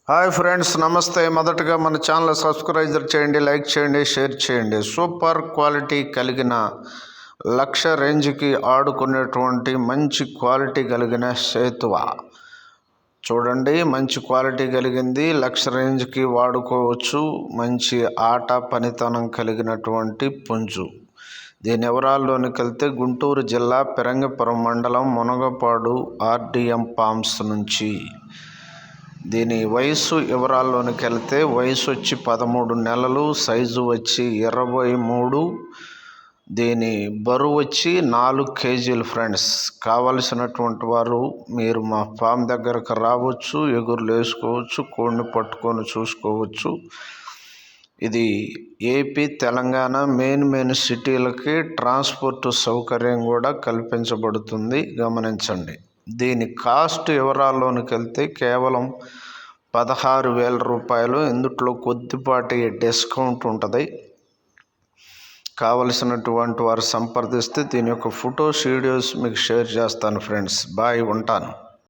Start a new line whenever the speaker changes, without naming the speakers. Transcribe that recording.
Hi friends, నమస్తే. మొదటగా మన ఛానల్ సబ్స్క్రైబ్ చేయండి, లైక్ చేయండి, షేర్ చేయండి. సూపర్ క్వాలిటీ కలిగిన 1,00,000 రేంజ్కి ఆడుకునేటువంటి మంచి క్వాలిటీ కలిగిన సేతువ చూడండి. మంచి క్వాలిటీ కలిగింది, 1,00,000 రేంజ్కి వాడుకోవచ్చు. మంచి ఆట పనితనం కలిగినటువంటి పుంజు. దీని వివరాల్లోనికి వెళ్తే గుంటూరు జిల్లా పెరంగిపురం మండలం మునగపాడు ఆర్డిఎం ఫార్మ్స్ నుంచి. దీని వయసు వివరాల్లోనికి వెళ్తే వయసు వచ్చి 13 నెలలు, సైజు వచ్చి 23. దీని బరువు వచ్చి 4 కేజీలు. ఫ్రెండ్స్, కావలసినటువంటి వారు మీరు మా ఫామ్ దగ్గరకు రావచ్చు, ఎగురులు వేసుకోవచ్చు, కోడిని పట్టుకొని చూసుకోవచ్చు. ఇది ఏపీ, తెలంగాణ మెయిన్ సిటీలకి ట్రాన్స్పోర్ట్ సౌకర్యం కూడా కల్పించబడుతుంది, గమనించండి. దీని కాస్ట్ వివరాల్లోనికి వెళ్తే కేవలం 16,000 రూపాయలు. ఇందులో కొద్దిపాటి డిస్కౌంట్ ఉంటుంది. కావలసినటువంటి వారు సంప్రదిస్తే దీని యొక్క ఫొటోస్, వీడియోస్ మీకు షేర్ చేస్తాను. ఫ్రెండ్స్, బాయ్, ఉంటాను.